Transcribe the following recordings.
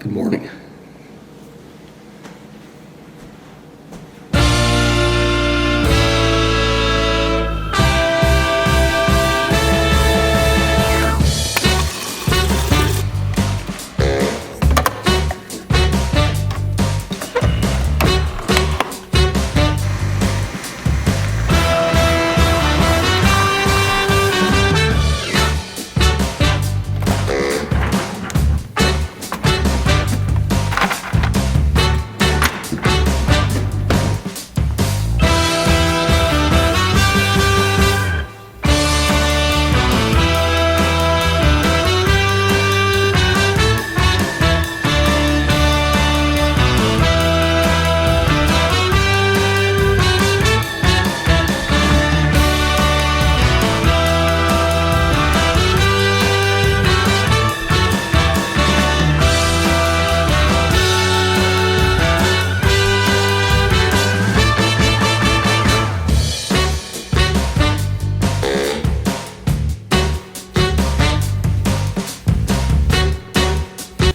Good morning.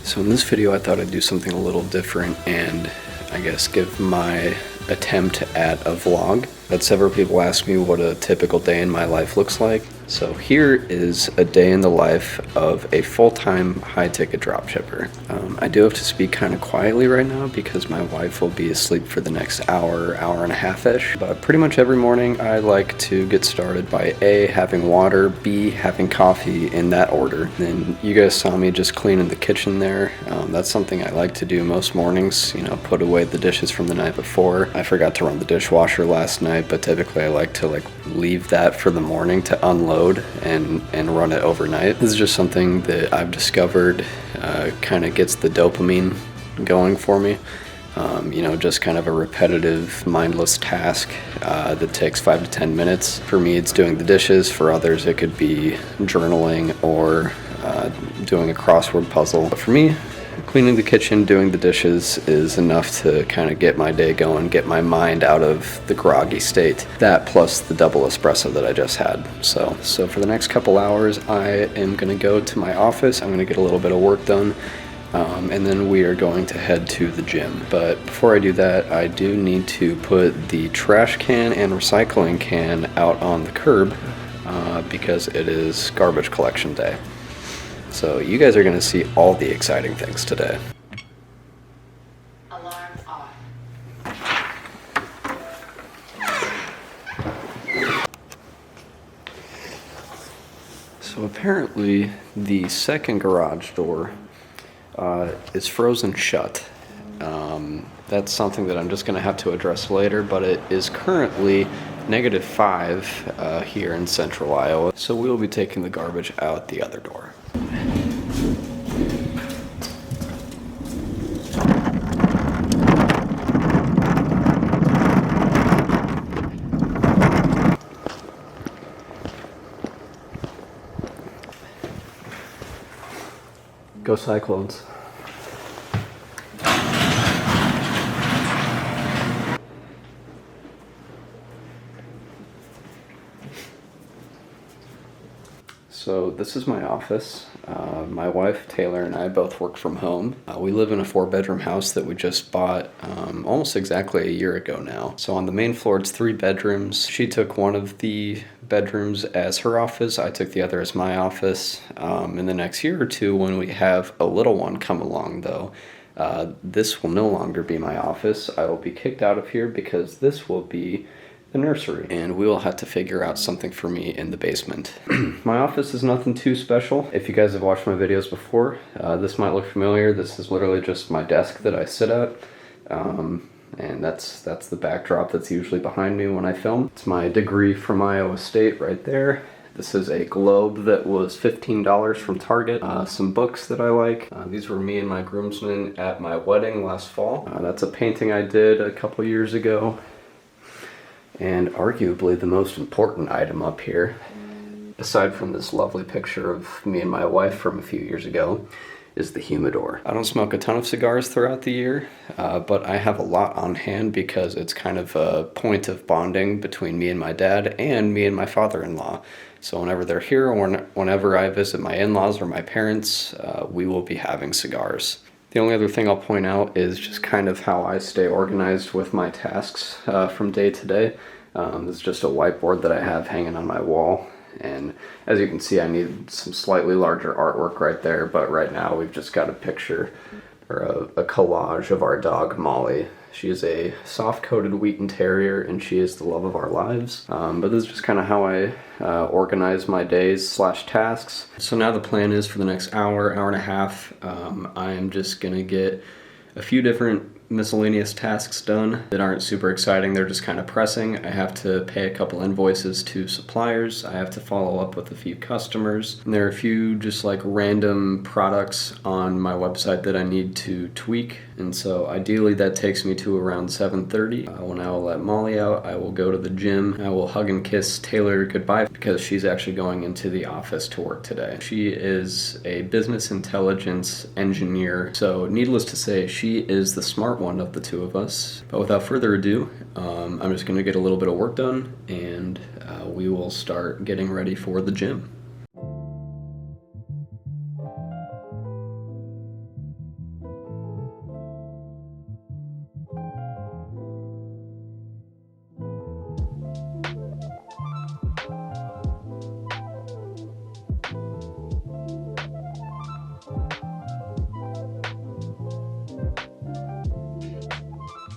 So in this video I thought I'd do something a little different and I guess give my attempt at a vlog. I've had several people ask me what a typical day in my life looks like. So here is a day in the life of a full-time high-ticket dropshipper. I do have to speak kind of quietly right now because my wife will be asleep for the next hour and a half-ish. But pretty much every morning I like to get started by A, having water, B, having coffee, in that order. Then you guys saw me just cleaning the kitchen there. That's something I like to do most mornings, put away the dishes from the night before. I forgot to run the dishwasher last night, but typically I like to leave that for the morning to unload and run it overnight. This is just something that I've discovered kind of gets the dopamine going for me. Just kind of a repetitive, mindless task that takes 5 to 10 minutes. For me, it's doing the dishes. For others, it could be journaling or doing a crossword puzzle. But for me, cleaning the kitchen, doing the dishes is enough to kind of get my day going, get my mind out of the groggy state. That plus the double espresso that I just had. So for the next couple hours, I am going to go to my office. I'm going to get a little bit of work done. And then we are going to head to the gym. But before I do that, I do need to put the trash can and recycling can out on the curb because it is garbage collection day. So you guys are going to see all the exciting things today. Alarm off. So apparently the second garage door is frozen shut. That's something that I'm just going to have to address later, but it is currently -5 here in central Iowa. So we will be taking the garbage out the other door. Go Cyclones. So this is my office. My wife, Taylor, and I both work from home. We live in a 4-bedroom house that we just bought almost exactly a year ago now. So on the main floor, it's 3 bedrooms. She took one of the bedrooms as her office. I took the other as my office. In the next year or two, when we have a little one come along, though, this will no longer be my office. I will be kicked out of here because this will be the nursery, and we will have to figure out something for me in the basement. My office is nothing too special. If you guys have watched my videos before, this might look familiar. This is literally just my desk that I sit at, and that's the backdrop that's usually behind me when I film. It's my degree from Iowa State right there. This is a globe that was $15 from Target. Some books that I like. These were me and my groomsmen at my wedding last fall. That's a painting I did a couple years ago. And arguably the most important item up here, aside from this lovely picture of me and my wife from a few years ago, is the humidor. I don't smoke a ton of cigars throughout the year, but I have a lot on hand because it's kind of a point of bonding between me and my dad and me and my father-in-law. So whenever they're here or whenever I visit my in-laws or my parents, we will be having cigars. The only other thing I'll point out is just kind of how I stay organized with my tasks from day to day. This is just a whiteboard that I have hanging on my wall. And as you can see, I need some slightly larger artwork right there, but right now we've just got a picture or a collage of our dog, Molly. She is a soft-coated Wheaten Terrier, and she is the love of our lives. But this is just kind of how I organize my days / tasks. So now the plan is for the next hour and a half, I am just gonna get a few different miscellaneous tasks done that aren't super exciting. They're just kind of pressing. I have to pay a couple invoices to suppliers. I have to follow up with a few customers. And there are a few just like random products on my website that I need to tweak. And so ideally that takes me to around 7:30. When I will let Molly out, I will go to the gym. I will hug and kiss Taylor goodbye because she's actually going into the office to work today. She is a business intelligence engineer. So needless to say, she is the smart one of the two of us. But without further ado, I'm just going to get a little bit of work done, and we will start getting ready for the gym.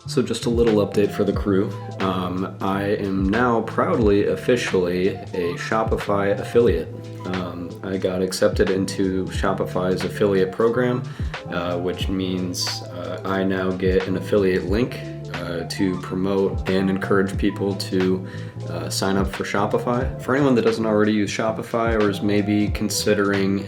So just a little update for the crew. I am now proudly, officially, a Shopify affiliate. I got accepted into Shopify's affiliate program, which means I now get an affiliate link to promote and encourage people to sign up for Shopify. For anyone that doesn't already use Shopify or is maybe considering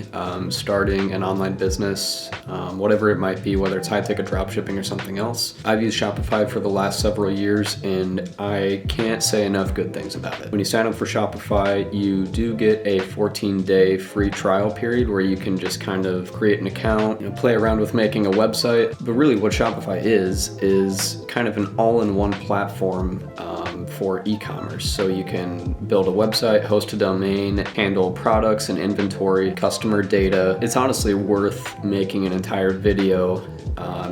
starting an online business, whatever it might be, whether it's high-ticket dropshipping or something else, I've used Shopify for the last several years and I can't say enough good things about it. When you sign up for Shopify, you do get a 14-day free trial period where you can just kind of create an account, play around with making a website. But really what Shopify is kind of an all-in-one platform for e-commerce. So you can build a website, host a domain, handle products and inventory, customer data. It's honestly worth making an entire video.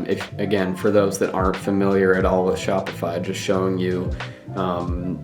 If again, for those that aren't familiar at all with Shopify, just showing you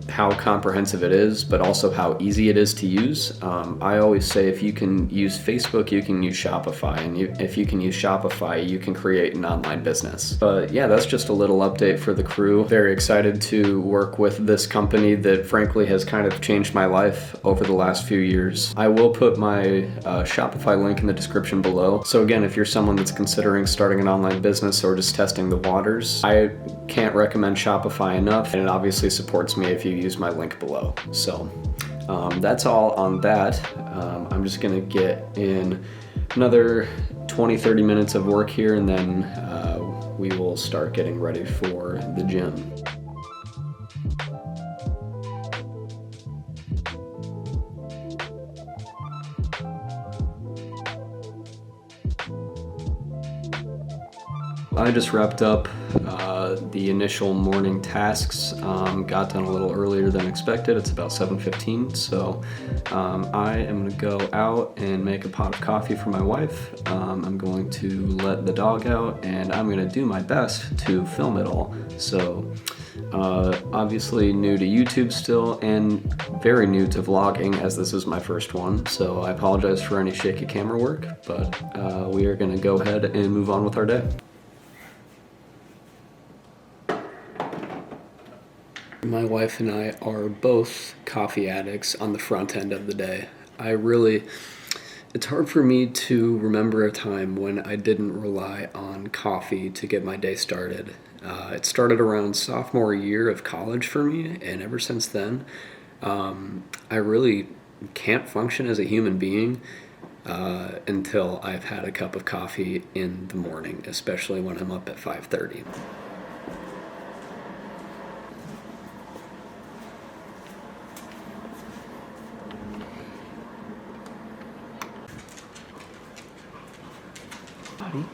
how comprehensive it is, but also how easy it is to use. I always say if you can use Facebook, you can use Shopify, and if you can use Shopify, you can create an online business. But yeah, that's just a little update for the crew. Very excited to work with this company that frankly has kind of changed my life over the last few years. I will put my Shopify link in the description below. So again, if you're someone that's considering starting an online business or just testing the waters, I can't recommend Shopify enough, and it obviously supports me if you use my link below. So that's all on that. I'm just gonna get in another 20-30 minutes of work here, and then we will start getting ready for the gym. I just wrapped up the initial morning tasks, got done a little earlier than expected. It's about 7:15, so I am gonna go out and make a pot of coffee for my wife. I'm going to let the dog out, and I'm gonna do my best to film it all. So obviously new to YouTube still, and very new to vlogging, as this is my first one, so I apologize for any shaky camera work, but we are gonna go ahead and move on with our day. My wife and I are both coffee addicts on the front end of the day. It's hard for me to remember a time when I didn't rely on coffee to get my day started. It started around sophomore year of college for me, and ever since then, I really can't function as a human being until I've had a cup of coffee in the morning, especially when I'm up at 5:30. Buddy.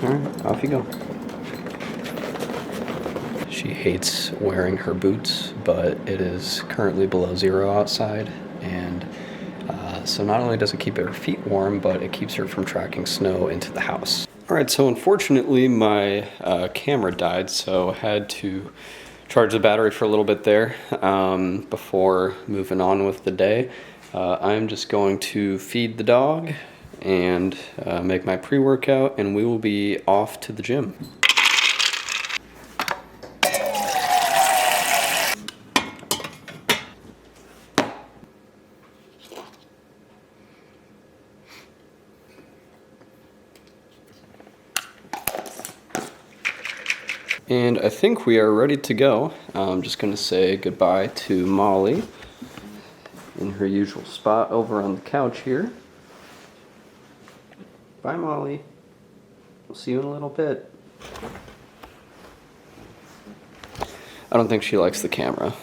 All right, off you go. she hates wearing her boots, but it is currently below 0 outside, and so not only does it keep her feet warm, but it keeps her from tracking snow into the house. All right, so unfortunately my camera died, so I had to charge the battery for a little bit there before moving on with the day. I'm just going to feed the dog and make my pre-workout, and we will be off to the gym. And I think we are ready to go. I'm just going to say goodbye to Molly in her usual spot over on the couch here. Bye, Molly. We'll see you in a little bit. I don't think she likes the camera.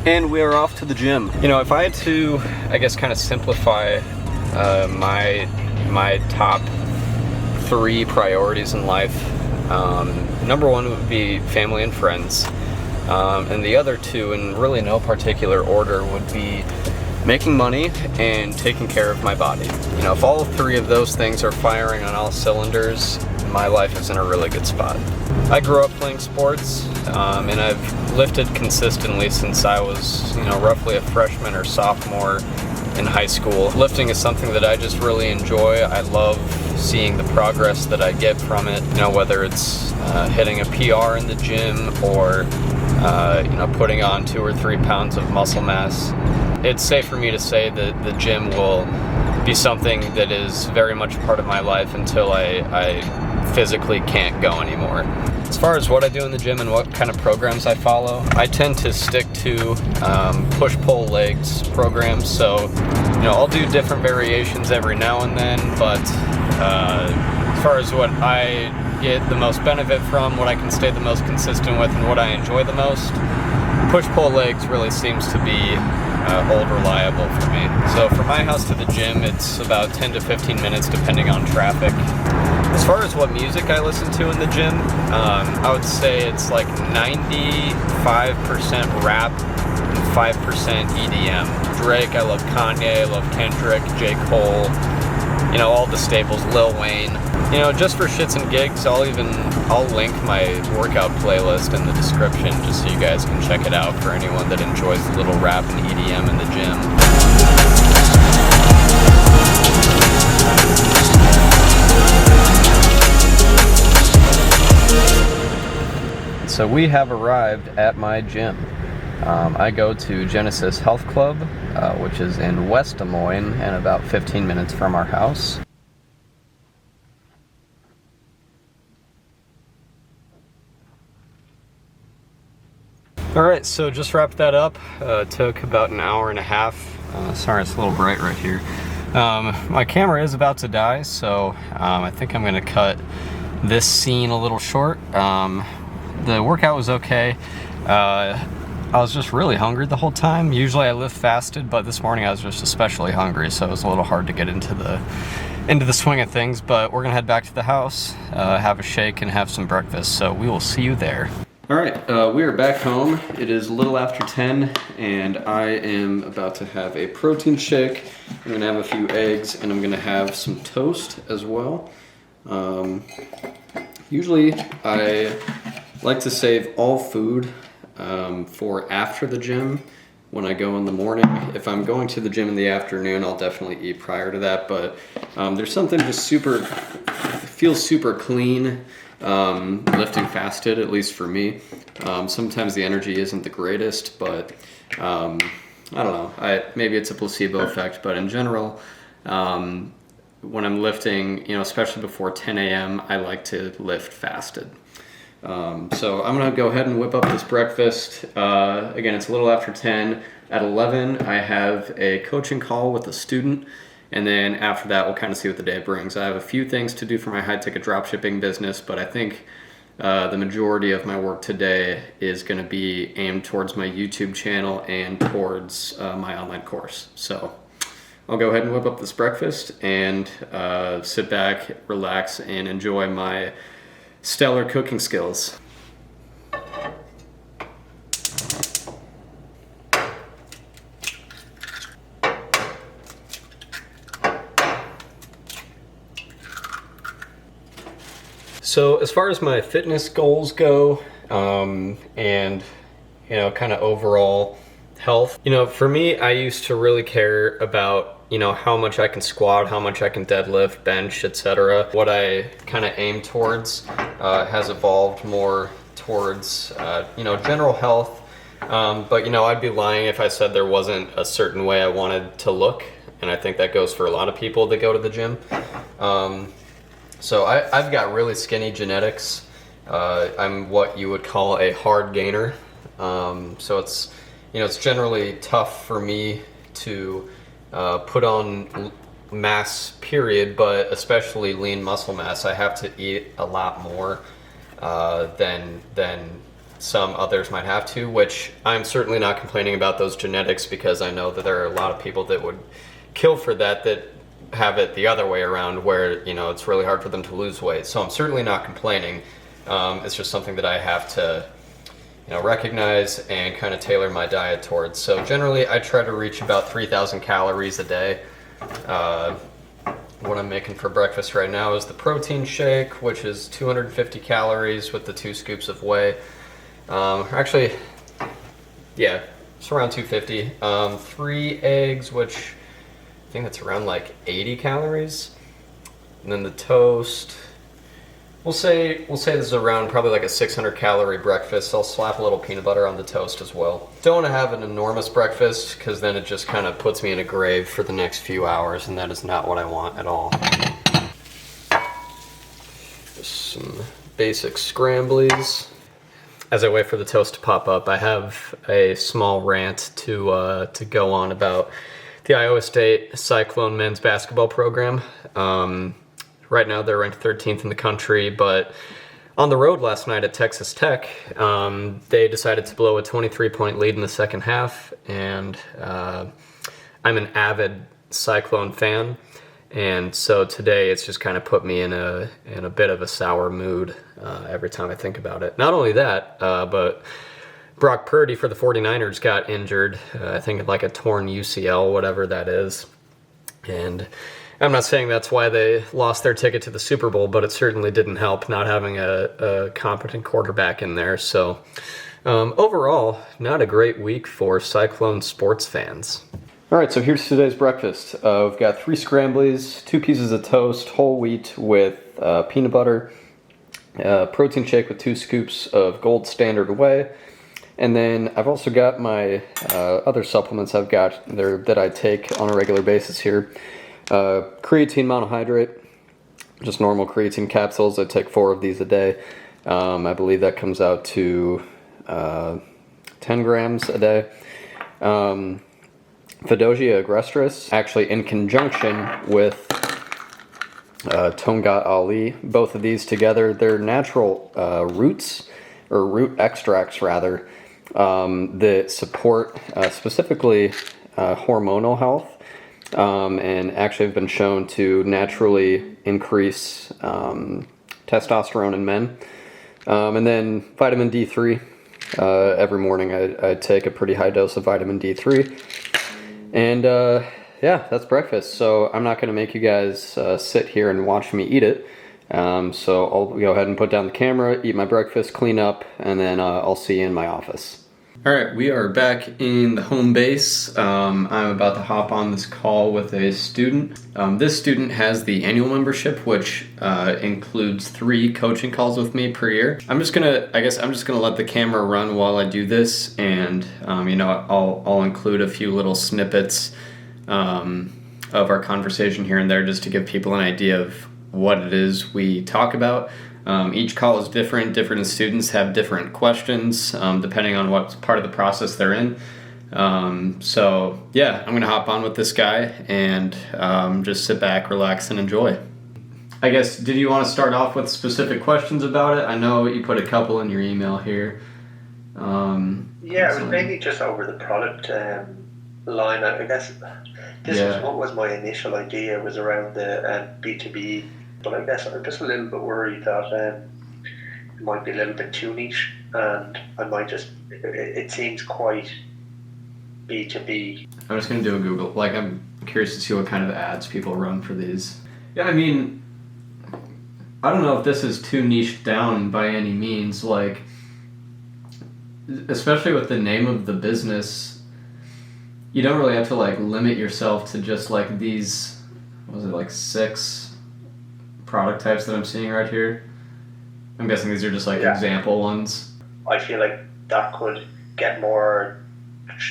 And we are off to the gym. You know, if I had to, I guess, kind of simplify my top 3 priorities in life, number 1 would be family and friends, and the other 2, in really no particular order, would be making money and taking care of my body. You know, if all 3 of those things are firing on all cylinders, my life is in a really good spot. I grew up playing sports, and I've lifted consistently since I was, roughly a freshman or sophomore in high school. Lifting is something that I just really enjoy. I love seeing the progress that I get from it, whether it's hitting a PR in the gym or, putting on 2 or 3 pounds of muscle mass. It's safe for me to say that the gym will be something that is very much a part of my life until I physically can't go anymore. As far as what I do in the gym and what kind of programs I follow, I tend to stick to push-pull legs programs. So, I'll do different variations every now and then, but as far as what I get the most benefit from, what I can stay the most consistent with, and what I enjoy the most, push-pull legs really seems to be old reliable for me. So from my house to the gym, it's about 10 to 15 minutes depending on traffic. As far as what music I listen to in the gym, I would say it's like 95% rap and 5% EDM. Drake, I love Kanye, I love Kendrick, J. Cole, all the staples, Lil Wayne. Just for shits and gigs, I'll link my workout playlist in the description just so you guys can check it out for anyone that enjoys a little rap and EDM in the gym. So we have arrived at my gym. I go to Genesis Health Club, which is in West Des Moines and about 15 minutes from our house. Alright, so just wrapped that up. Took about an hour and a half. Sorry, it's a little bright right here. My camera is about to die, so I think I'm going to cut this scene a little short. The workout was okay. I was just really hungry the whole time. Usually I lift fasted, but this morning I was just especially hungry, so it was a little hard to get into the swing of things. But we're gonna head back to the house, have a shake, and have some breakfast. So we will see you there. All right, we are back home. It is a little after 10, and I am about to have a protein shake. I'm gonna have a few eggs, and I'm gonna have some toast as well. Usually I like to save all food for after the gym when I go in the morning. If I'm going to the gym in the afternoon, I'll definitely eat prior to that, but there's something just feels super clean lifting fasted, at least for me. Sometimes the energy isn't the greatest, but I don't know, maybe it's a placebo effect, but in general, when I'm lifting, especially before 10 a.m., I like to lift fasted. So I'm going to go ahead and whip up this breakfast. Again, it's a little after 10. At 11, I have a coaching call with a student. And then after that, we'll kind of see what the day brings. I have a few things to do for my high-ticket dropshipping business, but I think the majority of my work today is going to be aimed towards my YouTube channel and towards my online course. So I'll go ahead and whip up this breakfast and sit back, relax, and enjoy my stellar cooking skills. So as far as my fitness goals go, and kind of overall health, for me, I used to really care about how much I can squat, how much I can deadlift, bench, etc. What I kind of aim towards has evolved more towards general health. But I'd be lying if I said there wasn't a certain way I wanted to look, and I think that goes for a lot of people that go to the gym. So I've got really skinny genetics. I'm what you would call a hard gainer. So it's generally tough for me to put on mass, period, but especially lean muscle mass. I have to eat a lot more than some others might have to, which I'm certainly not complaining about those genetics, because I know that there are a lot of people that would kill for that have it the other way around, where it's really hard for them to lose weight. So I'm certainly not complaining. It's just something that I have to recognize and kind of tailor my diet towards. So generally I try to reach about 3,000 calories a day. What I'm making for breakfast right now is the protein shake, which is 250 calories with the 2 scoops of whey. Actually, yeah, it's around 250. 3 eggs, which I think that's around like 80 calories. And then the toast, we'll say this is around probably like a 600 calorie breakfast. I'll slap a little peanut butter on the toast as well. Don't want to have an enormous breakfast, because then it just kind of puts me in a grave for the next few hours, and that is not what I want at all. Just some basic scramblies. As I wait for the toast to pop up, I have a small rant to go on about the Iowa State Cyclone men's basketball program. Right now they're ranked 13th in the country, but on the road last night at Texas Tech, they decided to blow a 23-point lead in the second half, and I'm an avid Cyclone fan, and so today it's just kind of put me in a bit of a sour mood every time I think about it. Not only that, but Brock Purdy for the 49ers got injured, I think like a torn UCL, whatever that is. And I'm not saying that's why they lost their ticket to the Super Bowl, but it certainly didn't help not having a competent quarterback in there. So overall, not a great week for Cyclone sports fans. All right, so here's today's breakfast. We've got 3 scramblies, 2 pieces of toast, whole wheat with peanut butter, protein shake with 2 scoops of Gold Standard whey. And then I've also got my other supplements I've got there that I take on a regular basis here. Creatine monohydrate, just normal creatine capsules. I take 4 of these a day. I believe that comes out to 10 grams a day. Fidosia agrestis, actually in conjunction with Tongat Ali. Both of these together, they're natural roots, or root extracts rather, that support specifically hormonal health, and actually have been shown to naturally increase testosterone in men. And then vitamin D3. Every morning I take a pretty high dose of vitamin D3. And yeah, that's breakfast. So I'm not going to make you guys sit here and watch me eat it. So I'll go ahead and put down the camera, eat my breakfast, clean up, and then I'll see you in my office. All right, we are back in the home base. I'm about to hop on this call with a student. This student has the annual membership, which includes 3 coaching calls with me per year. I'm just gonna let the camera run while I do this, and I'll include a few little snippets of our conversation here and there, just to give people an idea of what it is we talk about. Each call is different. Different students have different questions depending on what part of the process they're in. So yeah, I'm going to hop on with this guy and just sit back, relax, and enjoy. I guess, did you want to start off with specific questions about it? I know you put a couple in your email here. Yeah, it was mainly just over the product line. I guess this was what was my initial idea, was around the B2B, but I guess I'm just a little bit worried that it might be a little bit too niche, and I might just, it seems quite B2B. I'm just going to do a Google. Like, I'm curious to see what kind of ads people run for these. Yeah, I mean, I don't know if this is too niche down by any means. Like, especially with the name of the business, you don't really have to like limit yourself to just like these, what was it, like 6 product types that I'm seeing right here. I'm guessing these are just like example ones. I feel like that could get more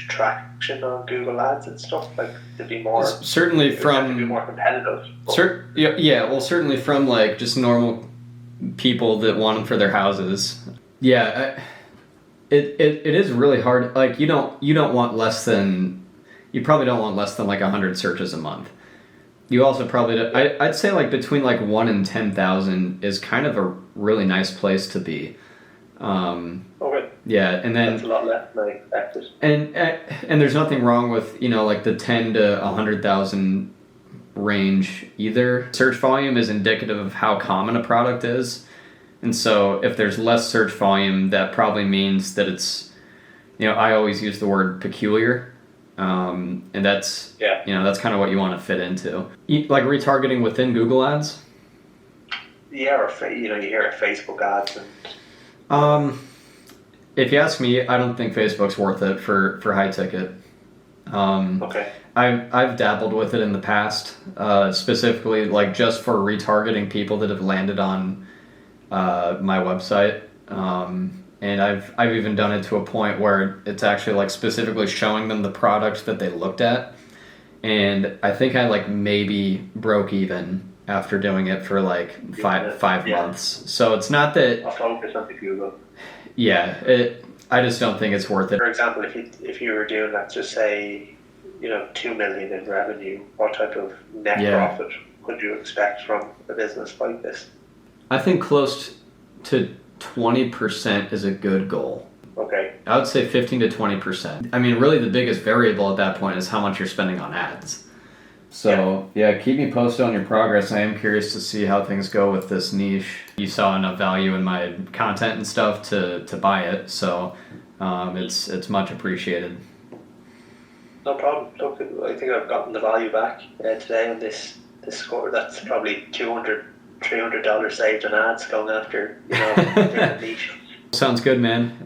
traction on Google Ads and stuff, like to be more, certainly from, to be more competitive. Well, certainly from like just normal people that want them for their houses. Yeah, it is really hard. Like you don't want less than, you probably don't want less than like 100 searches a month. You also probably, I'd say like between like 1 and 10,000 is kind of a really nice place to be. Okay. Yeah, and then that's a lot less than I expected. And there's nothing wrong with, you know, like the 10 to 100,000 range either. Search volume is indicative of how common a product is. And so if there's less search volume, that probably means that it's, you know, I always use the word peculiar. And that's, you know, that's kind of what you want to fit into. Like retargeting within Google Ads? Yeah, or, you know, you hear Facebook ads and... If you ask me, I don't think Facebook's worth it for high ticket. Okay. I've dabbled with it in the past, specifically like just for retargeting people that have landed on my website. And I've even done it to a point where it's actually like specifically showing them the product that they looked at. And I think I like maybe broke even after doing it for like five months. So it's not that I'll focus on the Google. Yeah, I just don't think it's worth it. For example, if you were doing, let's just say, you know, 2 million in revenue, what type of net profit could you expect from a business like this? I think close to 20% is a good goal. Okay. I would say 15 to 20%. I mean, really the biggest variable at that point is how much you're spending on ads. So, keep me posted on your progress. I am curious to see how things go with this niche. You saw enough value in my content and stuff to buy it, so it's much appreciated. No problem. Look, I think I've gotten the value back today on this score. That's probably $200, $300 saved on ads going after, you know, different niche. Sounds good, man.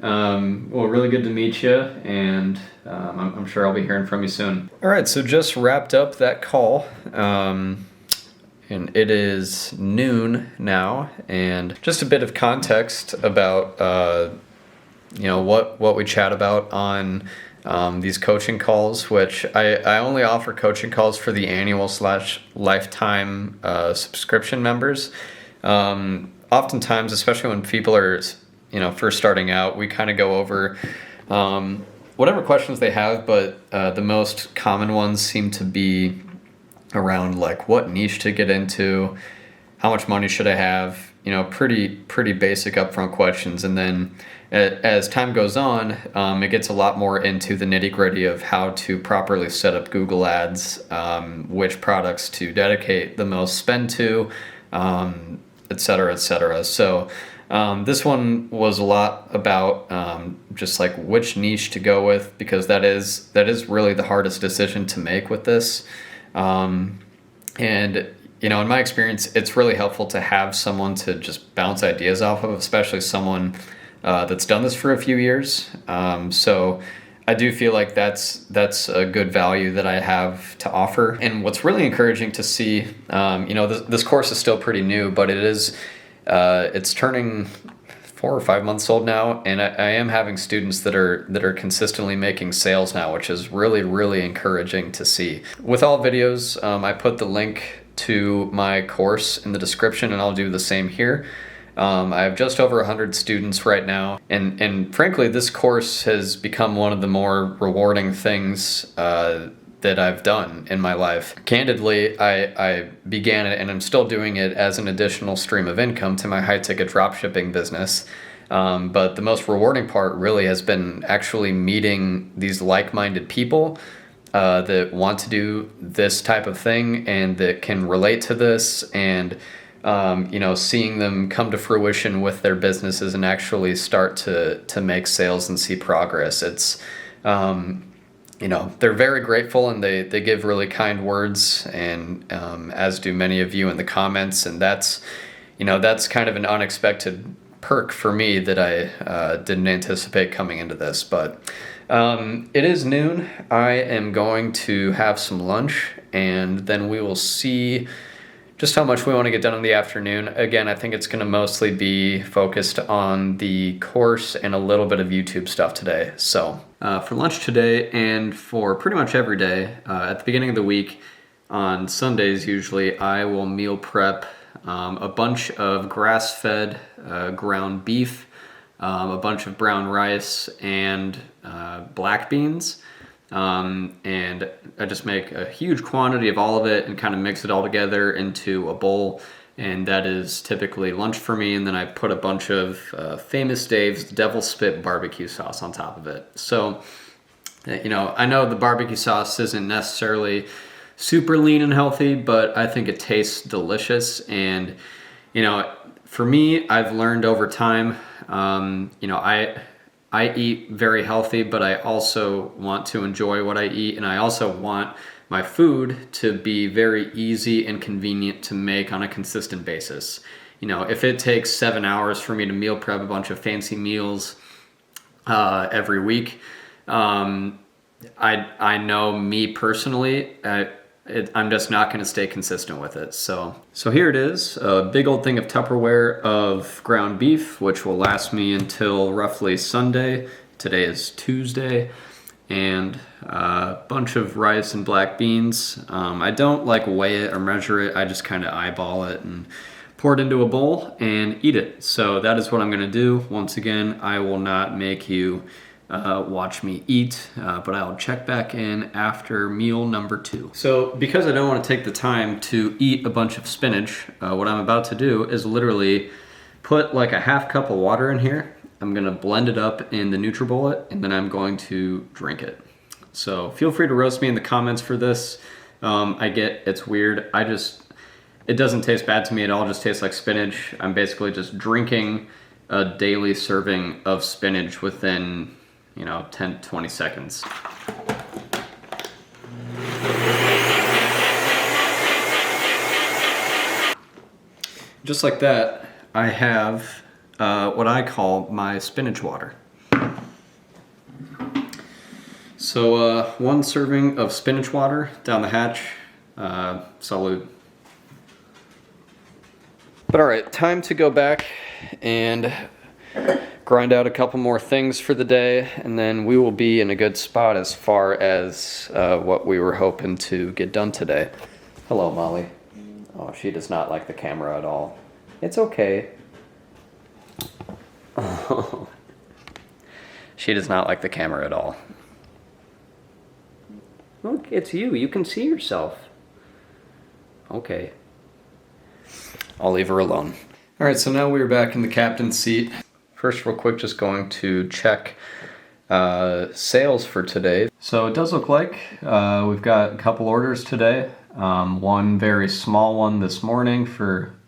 Well, really good to meet you, and I'm sure I'll be hearing from you soon. All right, so just wrapped up that call, and it is noon now, and just a bit of context about you know what we chat about on these coaching calls, which I only offer coaching calls for the annual/lifetime subscription members. Oftentimes, especially when people are, you know, first starting out, we kind of go over whatever questions they have, but the most common ones seem to be around like what niche to get into, how much money should I have, you know, pretty basic upfront questions. And then as time goes on, it gets a lot more into the nitty-gritty of how to properly set up Google Ads, which products to dedicate the most spend to, et cetera, et cetera. So this one was a lot about just like which niche to go with, because that is really the hardest decision to make with this. And, you know, in my experience, it's really helpful to have someone to just bounce ideas off of, especially someone that's done this for a few years. So I do feel like that's a good value that I have to offer. And what's really encouraging to see, you know, this course is still pretty new, but it's turning 4 or 5 months old now, and I am having students that are consistently making sales now, which is really, really encouraging to see. With all videos, I put the link to my course in the description, and I'll do the same here. I have just over 100 students right now, and frankly, this course has become one of the more rewarding things that I've done in my life. Candidly, I began it and I'm still doing it as an additional stream of income to my high-ticket dropshipping business. But the most rewarding part really has been actually meeting these like-minded people that want to do this type of thing and that can relate to this, and seeing them come to fruition with their businesses and actually start to make sales and see progress. It's they're very grateful, and they give really kind words, and as do many of you in the comments, and that's kind of an unexpected perk for me that I didn't anticipate coming into this. But it is noon. I am going to have some lunch, and then we will see just how much we want to get done in the afternoon. Again, I think it's going to mostly be focused on the course and a little bit of YouTube stuff today. So for lunch today, and for pretty much every day, at the beginning of the week, on Sundays usually, I will meal prep a bunch of grass-fed ground beef, a bunch of brown rice, and black beans. And I just make a huge quantity of all of it and kind of mix it all together into a bowl, and that is typically lunch for me. And then I put a bunch of Famous Dave's Devil Spit barbecue sauce on top of it. So, I know the barbecue sauce isn't necessarily super lean and healthy, but I think it tastes delicious. And, for me, I've learned over time, I eat very healthy, but I also want to enjoy what I eat, and I also want my food to be very easy and convenient to make on a consistent basis. If it takes 7 hours for me to meal prep a bunch of fancy meals every week, I know me personally, I'm just not going to stay consistent with it. So here it is, a big old thing of Tupperware of ground beef, which will last me until roughly Sunday. Today is Tuesday. And a bunch of rice and black beans. I don't weigh it or measure it. I just kind of eyeball it and pour it into a bowl and eat it. So that is what I'm going to do. Once again, I will not make you watch me eat, but I'll check back in after meal number 2. So because I don't want to take the time to eat a bunch of spinach, what I'm about to do is literally put a half cup of water in here. I'm going to blend it up in the NutriBullet, and then I'm going to drink it. So feel free to roast me in the comments for this. I get it's weird. It doesn't taste bad to me at all. It just tastes like spinach. I'm basically just drinking a daily serving of spinach within 10, 20 seconds. Just like that, I have what I call my spinach water. So one serving of spinach water down the hatch. Salud. But all right, time to go back and grind out a couple more things for the day, and then we will be in a good spot as far as what we were hoping to get done today. Hello, Molly. Oh, she does not like the camera at all. It's okay. Oh. She does not like the camera at all. Look, it's you. You can see yourself. Okay. I'll leave her alone. All right, so now we're back in the captain's seat. First, real quick, just going to check sales for today. So it does look like we've got a couple orders today. One very small one this morning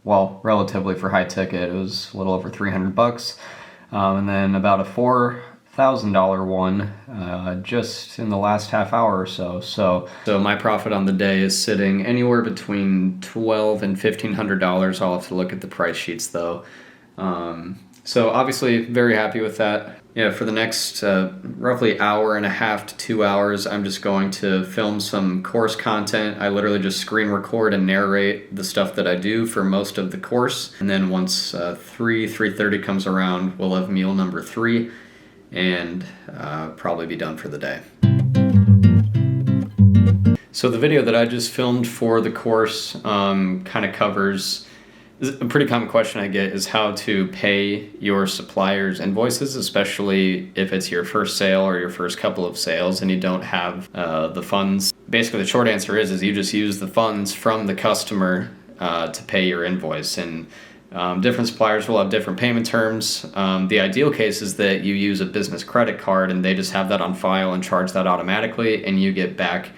relatively for high ticket. It was a little over $300. And then about a $4,000 one just in the last half hour or so. So my profit on the day is sitting anywhere between $1,200 and $1,500. I'll have to look at the price sheets though. So obviously very happy with that. Yeah, for the next roughly hour and a half to 2 hours, I'm just going to film some course content. I literally just screen record and narrate the stuff that I do for most of the course. And then once 3:30 comes around, we'll have meal number 3 and probably be done for the day. So the video that I just filmed for the course kind of covers A pretty common question I get is how to pay your suppliers' invoices, especially if it's your first sale or your first couple of sales and you don't have the funds. Basically, the short answer is you just use the funds from the customer to pay your invoice. And different suppliers will have different payment terms. The ideal case is that you use a business credit card and they just have that on file and charge that automatically, and you get back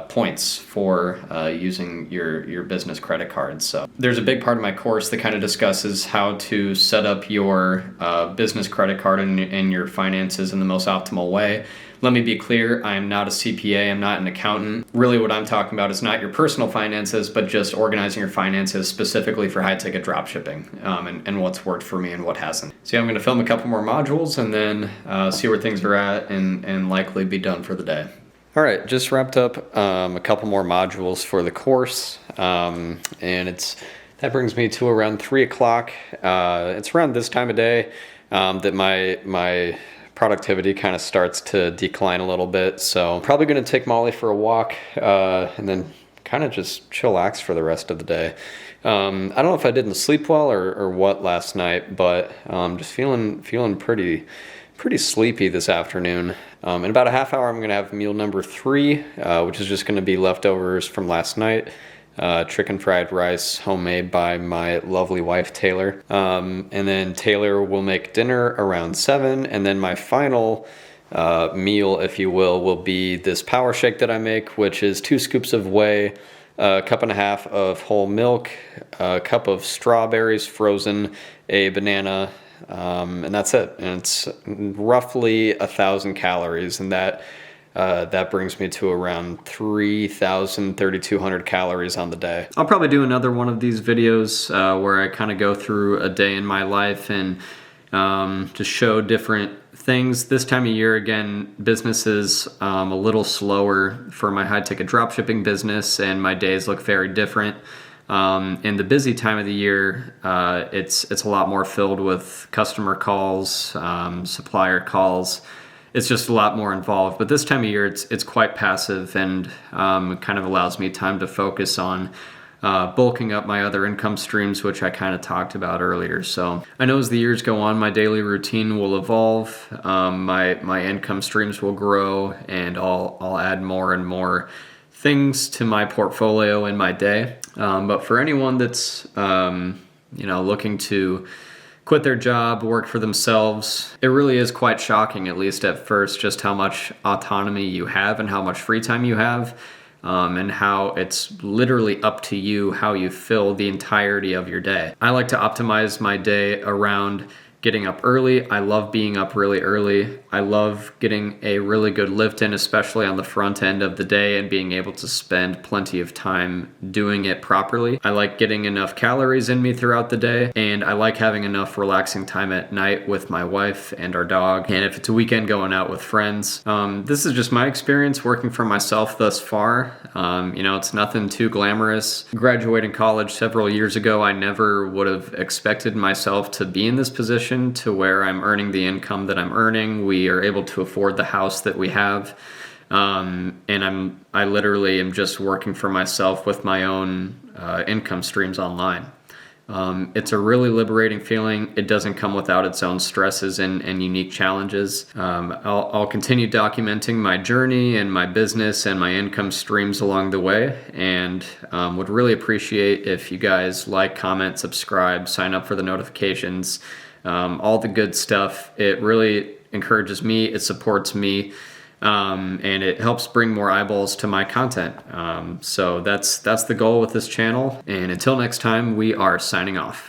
points for using your business credit card. So there's a big part of my course that kind of discusses how to set up your business credit card and your finances in the most optimal way. Let me be clear, I am not a CPA, I'm not an accountant. Really what I'm talking about is not your personal finances, but just organizing your finances specifically for high-ticket dropshipping and what's worked for me and what hasn't. So yeah, I'm going to film a couple more modules and then see where things are at and likely be done for the day. All right, just wrapped up a couple more modules for the course, and that brings me to around 3 o'clock. It's around this time of day that my productivity kind of starts to decline a little bit. So I'm probably going to take Molly for a walk and then kind of just chillax for the rest of the day. I don't know if I didn't sleep well or what last night, but just feeling pretty sleepy this afternoon. In about a half hour, I'm going to have meal number 3, which is just going to be leftovers from last night. Chicken fried rice, homemade by my lovely wife, Taylor. And then Taylor will make dinner around 7. And then my final meal, if you will be this power shake that I make, which is 2 scoops of whey, a cup and a half of whole milk, a cup of strawberries frozen, a banana, and that's it. And it's roughly 1,000 calories, and that brings me to around 3,200 calories on the day. I'll probably do another one of these videos where I kind of go through a day in my life and just show different things. This time of year, again, business is a little slower for my high-ticket dropshipping business, and my days look very different. In the busy time of the year, it's a lot more filled with customer calls, supplier calls. It's just a lot more involved. But this time of year, it's quite passive and it kind of allows me time to focus on bulking up my other income streams, which I kind of talked about earlier. So I know as the years go on, my daily routine will evolve, my income streams will grow, and I'll add more and more things to my portfolio in my day. But for anyone that's looking to quit their job, work for themselves, it really is quite shocking, at least at first, just how much autonomy you have and how much free time you have, and how it's literally up to you how you fill the entirety of your day. I like to optimize my day around getting up early. I love being up really early. I love getting a really good lift in, especially on the front end of the day, and being able to spend plenty of time doing it properly. I like getting enough calories in me throughout the day, and I like having enough relaxing time at night with my wife and our dog, and if it's a weekend, going out with friends. This is just my experience working for myself thus far. It's nothing too glamorous. Graduating college several years ago, I never would have expected myself to be in this position to where I'm earning the income that I'm earning. We are able to afford the house that we have. And I literally am just working for myself with my own income streams online. It's a really liberating feeling. It doesn't come without its own stresses and unique challenges. I'll continue documenting my journey and my business and my income streams along the way, and would really appreciate if you guys like, comment, subscribe, sign up for the notifications, all the good stuff. It really encourages me, it supports me, and it helps bring more eyeballs to my content. So that's the goal with this channel. And until next time, we are signing off.